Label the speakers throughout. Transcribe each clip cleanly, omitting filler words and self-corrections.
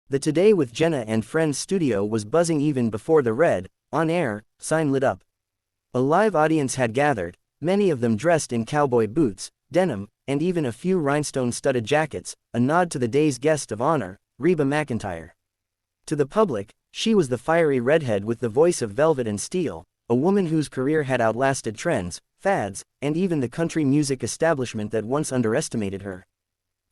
Speaker 1: The Today with Jenna and Friends studio was buzzing even before the red, on air, sign lit up. A live audience had gathered, many of them dressed in cowboy boots, denim, and even a few rhinestone-studded jackets, a nod to the day's guest of honor, Reba McEntire. To the public, she was the fiery redhead with the voice of velvet and steel, a woman whose career had outlasted trends, fads, and even the country music establishment that once underestimated her.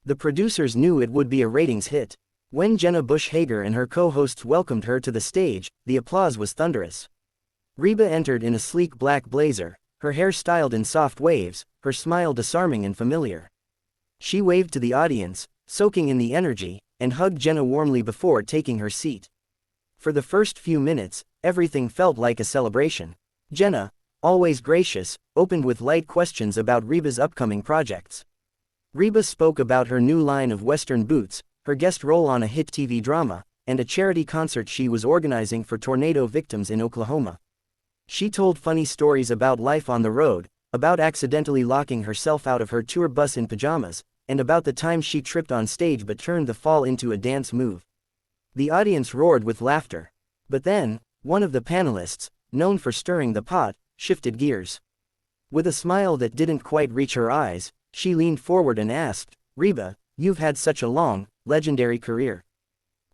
Speaker 1: The producers knew it would be a ratings hit. When Jenna Bush Hager and her co-hosts welcomed her to the stage, the applause was thunderous. Reba entered in a sleek black blazer, her hair styled in soft waves, her smile disarming and familiar. She waved to the audience, soaking in the energy, and hugged Jenna warmly before taking her seat. For the first few minutes, everything felt like a celebration. Jenna, always gracious, opened with light questions about Reba's upcoming projects. Reba spoke about her new line of Western boots, her guest role on a hit TV drama, and a charity concert she was organizing for tornado victims in Oklahoma. She told funny stories about life on the road, about accidentally locking herself out of her tour bus in pajamas, and about the time she tripped on stage but turned the fall into a dance move. The audience roared with laughter. But then, one of the panelists, known for stirring the pot, shifted gears. With a smile that didn't quite reach her eyes, she leaned forward and asked, "Reba, you've had such a long, legendary career.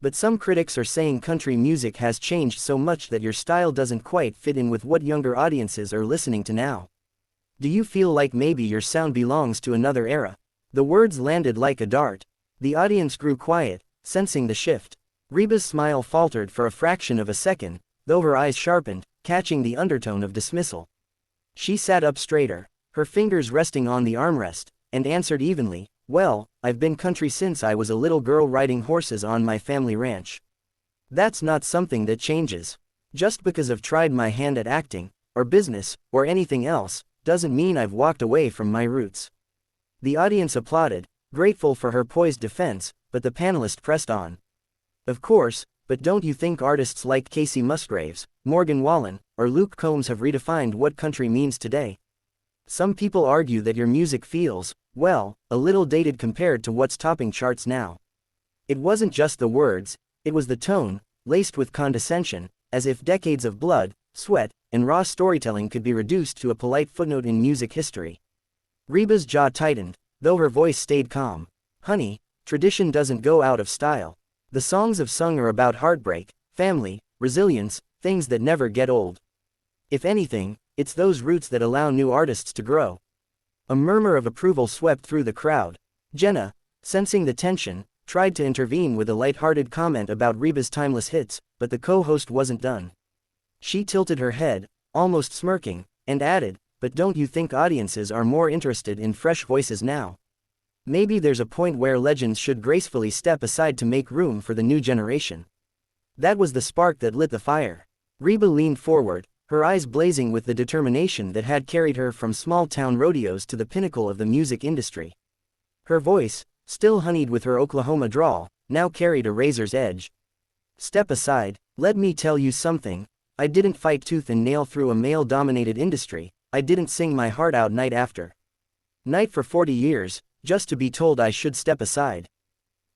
Speaker 1: But some critics are saying country music has changed so much that your style doesn't quite fit in with what younger audiences are listening to now. Do you feel like maybe your sound belongs to another era?" The words landed like a dart. The audience grew quiet, sensing the shift. Reba's smile faltered for a fraction of a second, though her eyes sharpened, catching the undertone of dismissal. She sat up straighter, her fingers resting on the armrest, and answered evenly, "Well, I've been country since I was a little girl riding horses on my family ranch. That's not something that changes. Just because I've tried my hand at acting, or business, or anything else, doesn't mean I've walked away from my roots." The audience applauded, grateful for her poised defense, but the panelist pressed on. "Of course, but don't you think artists like Casey Musgraves, Morgan Wallen, or Luke Combs have redefined what country means today? Some people argue that your music feels, well, a little dated compared to what's topping charts now." It wasn't just the words, it was the tone, laced with condescension, as if decades of blood, sweat, and raw storytelling could be reduced to a polite footnote in music history. Reba's jaw tightened, though her voice stayed calm. "Honey, tradition doesn't go out of style. The songs I've sung are about heartbreak, family, resilience, things that never get old. If anything, it's those roots that allow new artists to grow." A murmur of approval swept through the crowd. Jenna, sensing the tension, tried to intervene with a light-hearted comment about Reba's timeless hits, but the co-host wasn't done. She tilted her head, almost smirking, and added, "But don't you think audiences are more interested in fresh voices now? Maybe there's a point where legends should gracefully step aside to make room for the new generation." That was the spark that lit the fire. Reba leaned forward, her eyes blazing with the determination that had carried her from small-town rodeos to the pinnacle of the music industry. Her voice, still honeyed with her Oklahoma drawl, now carried a razor's edge. "Step aside, let me tell you something. I didn't fight tooth and nail through a male-dominated industry. I didn't sing my heart out night after night for 40 years, just to be told I should step aside.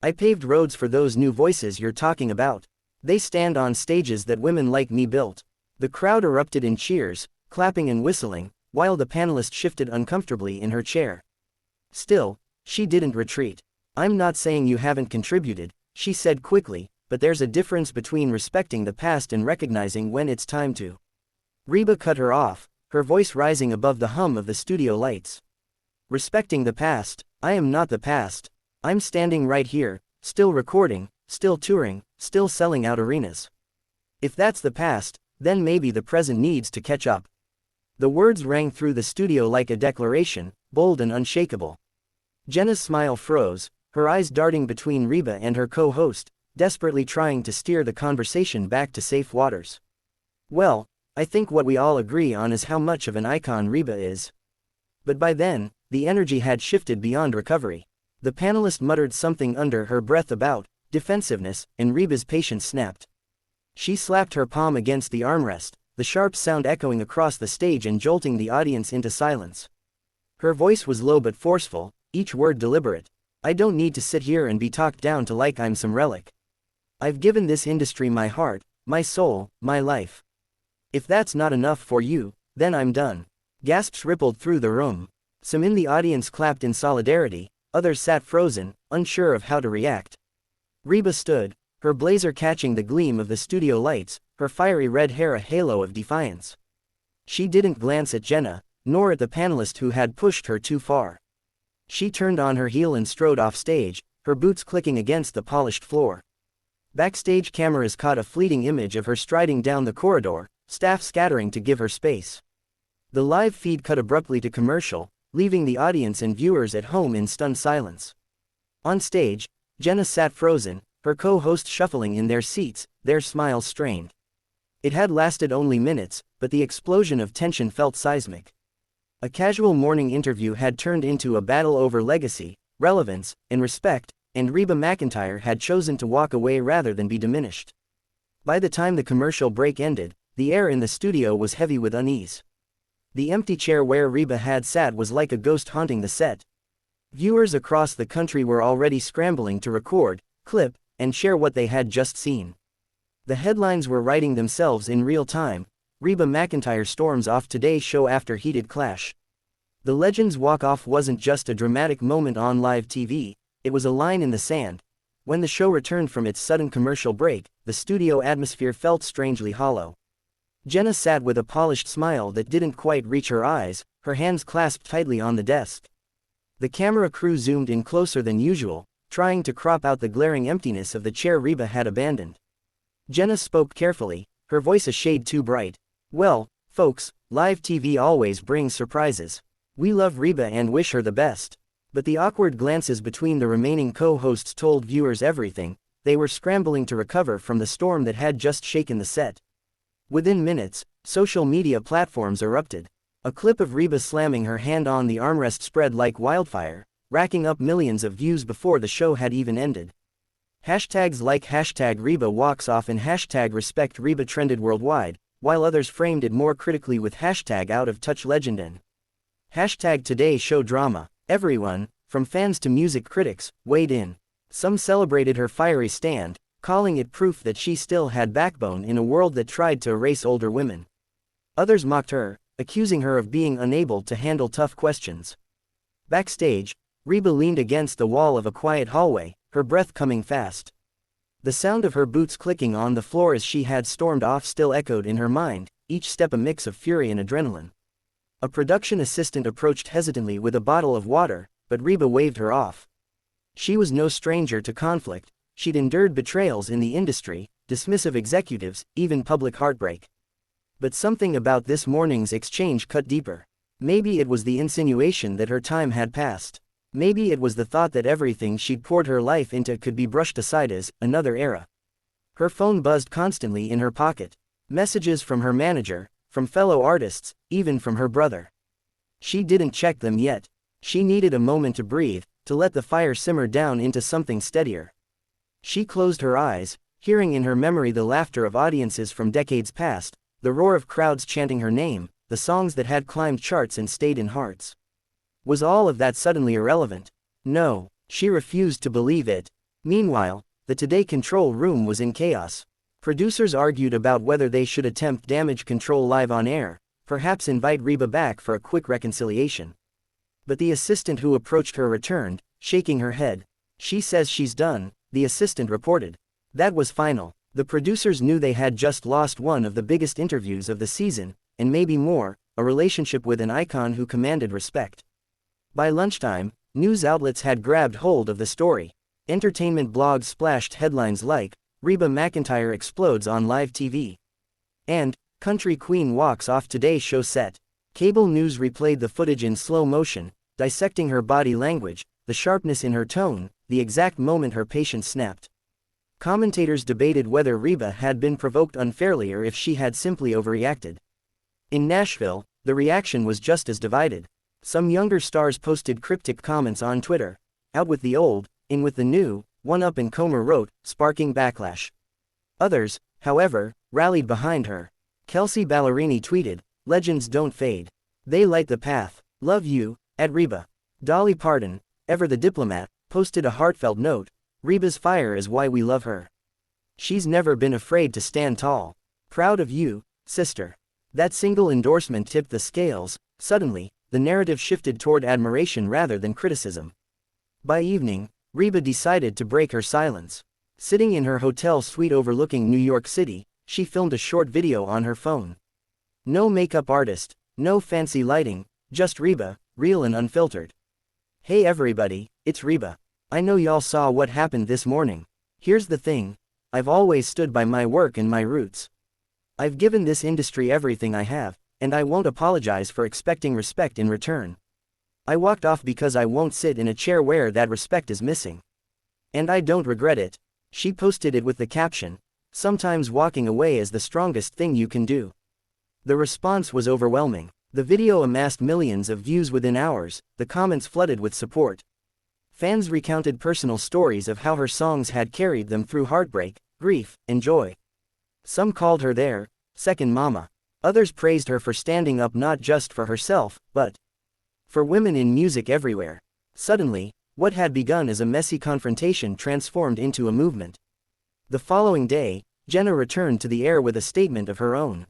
Speaker 1: I paved roads for those new voices you're talking about. They stand on stages that women like me built." The crowd erupted in cheers, clapping and whistling, while the panelist shifted uncomfortably in her chair. Still, she didn't retreat. "I'm not saying you haven't contributed," she said quickly, "but there's a difference between respecting the past and recognizing when it's time to." Reba cut her off, her voice rising above the hum of the studio lights. "Respecting the past? I am not the past. I'm standing right here, still recording, still touring, still selling out arenas. If that's the past, then maybe the present needs to catch up." The words rang through the studio like a declaration, bold and unshakable. Jenna's smile froze, her eyes darting between Reba and her co-host, desperately trying to steer the conversation back to safe waters. "Well, I think what we all agree on is how much of an icon Reba is." But by then, the energy had shifted beyond recovery. The panelist muttered something under her breath about defensiveness, and Reba's patience snapped. She slapped her palm against the armrest, the sharp sound echoing across the stage and jolting the audience into silence. Her voice was low but forceful, each word deliberate. "I don't need to sit here and be talked down to like I'm some relic. I've given this industry my heart, my soul, my life. If that's not enough for you, then I'm done." Gasps rippled through the room. Some in the audience clapped in solidarity, others sat frozen, unsure of how to react. Reba stood, her blazer catching the gleam of the studio lights, her fiery red hair a halo of defiance. She didn't glance at Jenna, nor at the panelist who had pushed her too far. She turned on her heel and strode off stage, her boots clicking against the polished floor. Backstage cameras caught a fleeting image of her striding down the corridor, staff scattering to give her space. The live feed cut abruptly to commercial, leaving the audience and viewers at home in stunned silence. On stage, Jenna sat frozen, her co-host shuffling in their seats, their smiles strained. It had lasted only minutes, but the explosion of tension felt seismic. A casual morning interview had turned into a battle over legacy, relevance, and respect, and Reba McEntire had chosen to walk away rather than be diminished. By the time the commercial break ended, the air in the studio was heavy with unease. The empty chair where Reba had sat was like a ghost haunting the set. Viewers across the country were already scrambling to record, clip, and share what they had just seen. The headlines were writing themselves in real time. Reba McEntire storms off Today's show after heated clash. The legend's walk-off wasn't just a dramatic moment on live TV, it was a line in the sand. When the show returned from its sudden commercial break, the studio atmosphere felt strangely hollow. Jenna sat with a polished smile that didn't quite reach her eyes, her hands clasped tightly on the desk. The camera crew zoomed in closer than usual, trying to crop out the glaring emptiness of the chair Reba had abandoned. Jenna spoke carefully, her voice a shade too bright. "Well, folks, live TV always brings surprises. We love Reba and wish her the best." But the awkward glances between the remaining co-hosts told viewers everything. They were scrambling to recover from the storm that had just shaken the set. Within minutes, social media platforms erupted. A clip of Reba slamming her hand on the armrest spread like wildfire, racking up millions of views before the show had even ended. Hashtags like #RebaWalksOff and #RespectReba trended worldwide, while others framed it more critically with #OutOfTouchLegend and #TodayShowDrama. Everyone, from fans to music critics, weighed in. Some celebrated her fiery stand, calling it proof that she still had backbone in a world that tried to erase older women. Others mocked her, accusing her of being unable to handle tough questions. Backstage, Reba leaned against the wall of a quiet hallway, her breath coming fast. The sound of her boots clicking on the floor as she had stormed off still echoed in her mind, each step a mix of fury and adrenaline. A production assistant approached hesitantly with a bottle of water, but Reba waved her off. She was no stranger to conflict. She'd endured betrayals in the industry, dismissive executives, even public heartbreak. But something about this morning's exchange cut deeper. Maybe it was the insinuation that her time had passed. Maybe it was the thought that everything she'd poured her life into could be brushed aside as another era. Her phone buzzed constantly in her pocket. Messages from her manager, from fellow artists, even from her brother. She didn't check them yet. She needed a moment to breathe, to let the fire simmer down into something steadier. She closed her eyes, hearing in her memory the laughter of audiences from decades past, the roar of crowds chanting her name, the songs that had climbed charts and stayed in hearts. Was all of that suddenly irrelevant? No, she refused to believe it. Meanwhile, the Today control room was in chaos. Producers argued about whether they should attempt damage control live on air, perhaps invite Reba back for a quick reconciliation. But the assistant who approached her returned, shaking her head. "She says she's done," the assistant reported. That was final. The producers knew they had just lost one of the biggest interviews of the season, and maybe more, a relationship with an icon who commanded respect. By lunchtime, news outlets had grabbed hold of the story. Entertainment blogs splashed headlines like, "Reba McEntire explodes on live TV," and "Country Queen walks off Today's show set." Cable news replayed the footage in slow motion, dissecting her body language, the sharpness in her tone, the exact moment her patience snapped. Commentators debated whether Reba had been provoked unfairly or if she had simply overreacted. In Nashville, the reaction was just as divided. Some younger stars posted cryptic comments on Twitter. "Out with the old, in with the new," one up-and-comer wrote, sparking backlash. Others, however, rallied behind her. Kelsey Ballerini tweeted, "Legends don't fade. They light the path. Love you, at Reba." Dolly Parton, ever the diplomat, posted a heartfelt note, "Reba's fire is why we love her." She's never been afraid to stand tall. Proud of you, sister. That single endorsement tipped the scales. Suddenly, the narrative shifted toward admiration rather than criticism. By evening, Reba decided to break her silence. Sitting in her hotel suite overlooking New York City, she filmed a short video on her phone. No makeup artist, no fancy lighting, just Reba, real and unfiltered. Hey everybody, it's Reba. I know y'all saw what happened this morning. Here's the thing. I've always stood by my work and my roots. I've given this industry everything I have, and I won't apologize for expecting respect in return. I walked off because I won't sit in a chair where that respect is missing. And I don't regret it. She posted it with the caption, "Sometimes walking away is the strongest thing you can do." The response was overwhelming. The video amassed millions of views within hours, the comments flooded with support. Fans recounted personal stories of how her songs had carried them through heartbreak, grief, and joy. Some called her their second mama. Others praised her for standing up not just for herself, but for women in music everywhere. Suddenly, what had begun as a messy confrontation transformed into a movement. The following day, Jenna returned to the air with a statement of her own.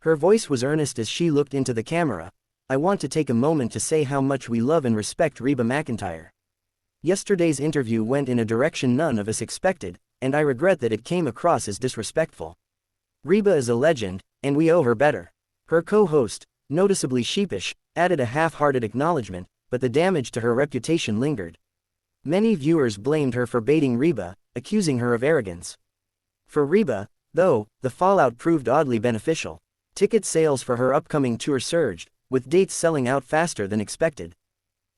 Speaker 1: Her voice was earnest as she looked into the camera. "I want to take a moment to say how much we love and respect Reba McEntire. Yesterday's interview went in a direction none of us expected, and I regret that it came across as disrespectful. Reba is a legend, and we owe her better." Her co-host, noticeably sheepish, added a half-hearted acknowledgement, but the damage to her reputation lingered. Many viewers blamed her for baiting Reba, accusing her of arrogance. For Reba, though, the fallout proved oddly beneficial. Ticket sales for her upcoming tour surged, with dates selling out faster than expected.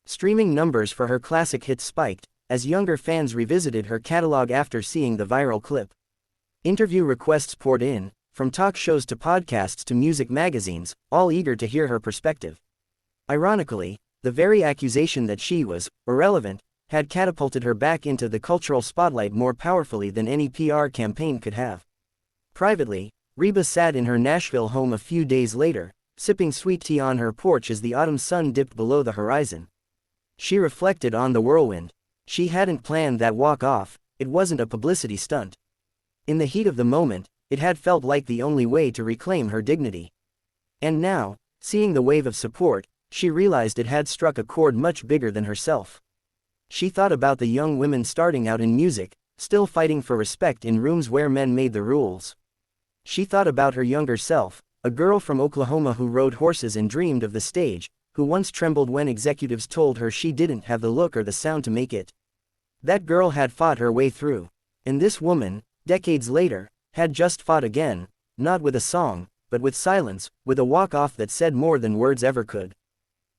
Speaker 1: Streaming numbers for her classic hits spiked, as younger fans revisited her catalog after seeing the viral clip. Interview requests poured in, from talk shows to podcasts to music magazines, all eager to hear her perspective. Ironically, the very accusation that she was irrelevant had catapulted her back into the cultural spotlight more powerfully than any PR campaign could have. Privately, Reba sat in her Nashville home a few days later, sipping sweet tea on her porch as the autumn sun dipped below the horizon. She reflected on the whirlwind. She hadn't planned that walk off, it wasn't a publicity stunt. In the heat of the moment, it had felt like the only way to reclaim her dignity. And now, seeing the wave of support, she realized it had struck a chord much bigger than herself. She thought about the young women starting out in music, still fighting for respect in rooms where men made the rules. She thought about her younger self, a girl from Oklahoma who rode horses and dreamed of the stage, who once trembled when executives told her she didn't have the look or the sound to make it. That girl had fought her way through. And this woman, decades later, had just fought again, not with a song, but with silence, with a walk-off that said more than words ever could.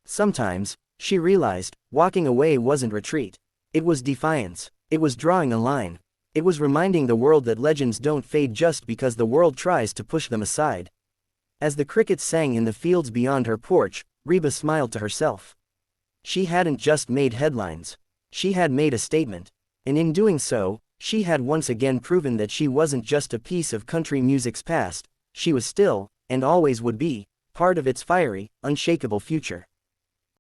Speaker 1: Sometimes, she realized, walking away wasn't retreat. It was defiance. It was drawing a line. It was reminding the world that legends don't fade just because the world tries to push them aside. As the crickets sang in the fields beyond her porch, Reba smiled to herself. She hadn't just made headlines. She had made a statement. And in doing so, she had once again proven that she wasn't just a piece of country music's past, she was still, and always would be, part of its fiery, unshakable future.